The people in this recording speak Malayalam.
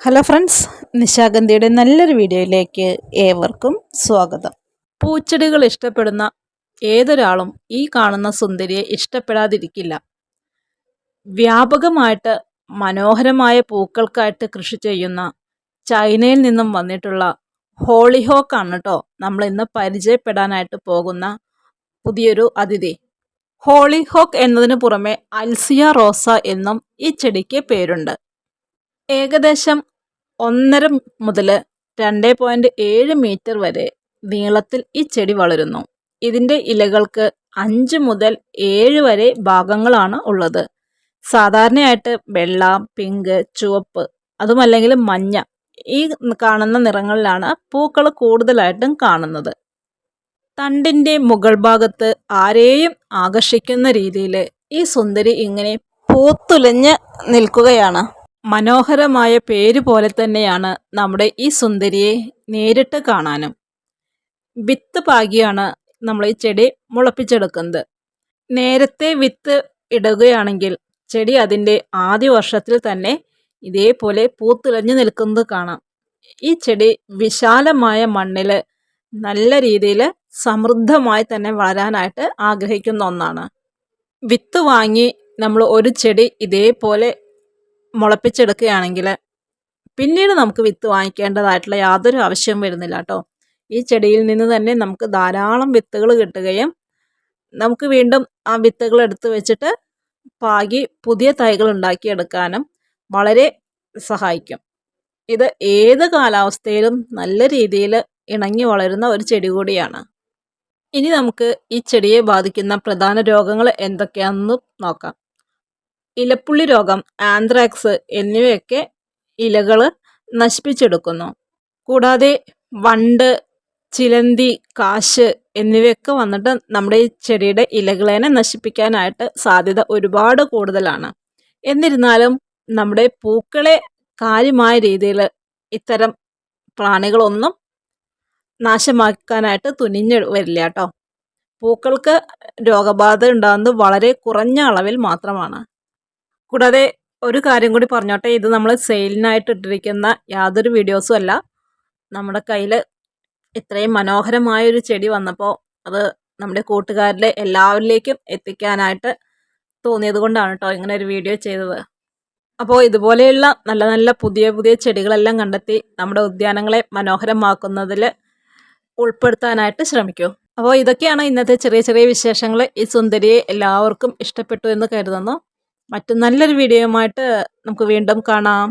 ഹലോ ഫ്രണ്ട്സ്, നിശാഗന്ധിയുടെ നല്ലൊരു വീഡിയോയിലേക്ക് ഏവർക്കും സ്വാഗതം. പൂച്ചെടികൾ ഇഷ്ടപ്പെടുന്ന ഏതൊരാളും ഈ കാണുന്ന സുന്ദരിയെ ഇഷ്ടപ്പെടാതിരിക്കില്ല. വ്യാപകമായിട്ട് മനോഹരമായ പൂക്കൾക്കായിട്ട് കൃഷി ചെയ്യുന്ന ചൈനയിൽ നിന്നും വന്നിട്ടുള്ള ഹോളിഹോക്കാണ് കേട്ടോ നമ്മൾ ഇന്ന് പരിചയപ്പെടാനായിട്ട് പോകുന്ന പുതിയൊരു അതിഥി. ഹോളിഹോക്ക് എന്നതിന് പുറമെ അൽസിയ റോസ എന്നും ഈ ചെടിക്ക് പേരുണ്ട്. ഏകദേശം 1.5 മുതൽ 2.7 മീറ്റർ വരെ നീളത്തിൽ ഈ ചെടി വളരുന്നു. ഇതിൻ്റെ ഇലകൾക്ക് 5 മുതൽ 7 വരെ ഭാഗങ്ങളാണ് ഉള്ളത്. സാധാരണയായിട്ട് വെള്ള, പിങ്ക്, ചുവപ്പ്, അതുമല്ലെങ്കിൽ മഞ്ഞ, ഈ കാണുന്ന നിറങ്ങളിലാണ് പൂക്കൾ കൂടുതലായിട്ടും കാണുന്നത്. തണ്ടിൻ്റെ മുകൾ ഭാഗത്ത് ആരെയും ആകർഷിക്കുന്ന രീതിയിൽ ഈ സുന്ദരി ഇങ്ങനെ പൂത്തുലഞ്ഞ് നിൽക്കുകയാണ്. മനോഹരമായ പേര് പോലെ തന്നെയാണ് നമ്മുടെ ഈ സുന്ദരിയെ നേരിട്ട് കാണാനും. വിത്ത് പാകിയാണ് നമ്മൾ ഈ ചെടി മുളപ്പിച്ചെടുക്കുന്നത്. നേരത്തെ വിത്ത് ഇടുകയാണെങ്കിൽ ചെടി അതിൻ്റെ ആദ്യ വർഷത്തിൽ തന്നെ ഇതേപോലെ പൂത്തുലഞ്ഞു നിൽക്കുന്നത് കാണാം. ഈ ചെടി വിശാലമായ മണ്ണിൽ നല്ല രീതിയിൽ സമൃദ്ധമായി തന്നെ വളരാനായിട്ട് ആഗ്രഹിക്കുന്ന ഒന്നാണ്. വിത്ത് വാങ്ങി നമ്മൾ ഒരു ചെടി ഇതേപോലെ മുളപ്പിച്ചെടുക്കുകയാണെങ്കിൽ പിന്നീട് നമുക്ക് വിത്ത് വാങ്ങിക്കേണ്ടതായിട്ടുള്ള യാതൊരു ആവശ്യവും വരുന്നില്ല കേട്ടോ. ഈ ചെടിയിൽ നിന്ന് തന്നെ നമുക്ക് ധാരാളം വിത്തുകൾ കിട്ടുകയും നമുക്ക് വീണ്ടും ആ വിത്തുകൾ എടുത്ത് വെച്ചിട്ട് പാകി പുതിയ തൈകൾ ഉണ്ടാക്കിയെടുക്കാനും വളരെ സഹായിക്കും. ഇത് ഏത് കാലാവസ്ഥയിലും നല്ല രീതിയിൽ ഇണങ്ങി വളരുന്ന ഒരു ചെടി കൂടിയാണ്. ഇനി നമുക്ക് ഈ ചെടിയെ ബാധിക്കുന്ന പ്രധാന രോഗങ്ങൾ എന്തൊക്കെയാണെന്ന് നോക്കാം. ഇലപ്പുള്ളി രോഗം, ആന്ത്രാക്സ് എന്നിവയൊക്കെ ഇലകൾ നശിപ്പിച്ചെടുക്കുന്നു. കൂടാതെ വണ്ട്, ചിലന്തി, കാശ് എന്നിവയൊക്കെ വന്നിട്ട് നമ്മുടെ ഈ ചെടിയുടെ ഇലകളെ നശിപ്പിക്കാനായിട്ട് സാധ്യത ഒരുപാട് കൂടുതലാണ്. എന്നിരുന്നാലും നമ്മുടെ പൂക്കളെ കാര്യമായ രീതിയിൽ ഇത്തരം പ്രാണികളൊന്നും നാശമാക്കാനായിട്ട് തുനിഞ്ഞു വരില്ല കേട്ടോ. പൂക്കൾക്ക് രോഗബാധ ഉണ്ടാകുന്നത് വളരെ കുറഞ്ഞ അളവിൽ മാത്രമാണ്. കൂടാതെ ഒരു കാര്യം കൂടി പറഞ്ഞോട്ടെ, ഇത് നമ്മൾ സെയിലിനായിട്ട് ഇട്ടിരിക്കുന്ന യാതൊരു വീഡിയോസും അല്ല. നമ്മുടെ കയ്യിൽ ഇത്രയും മനോഹരമായൊരു ചെടി വന്നപ്പോൾ അത് നമ്മുടെ കൂട്ടുകാരിലെ എല്ലാവരിലേക്കും എത്തിക്കാനായിട്ട് തോന്നിയത് കൊണ്ടാണ് കേട്ടോ ഇങ്ങനെ ഒരു വീഡിയോ ചെയ്തത്. അപ്പോൾ ഇതുപോലെയുള്ള നല്ല നല്ല പുതിയ പുതിയ ചെടികളെല്ലാം കണ്ടെത്തി നമ്മുടെ ഉദ്യാനങ്ങളെ മനോഹരമാക്കുന്നതിൽ ഉൾപ്പെടുത്താനായിട്ട് ശ്രമിക്കൂ. അപ്പോൾ ഇതൊക്കെയാണ് ഇന്നത്തെ ചെറിയ ചെറിയ വിശേഷങ്ങൾ. ഈ സുന്ദരിയെ എല്ലാവർക്കും ഇഷ്ടപ്പെട്ടു എന്ന് കരുതുന്നു. മറ്റു നല്ലൊരു വീഡിയോയുമായിട്ട് നമുക്ക് വീണ്ടും കാണാം.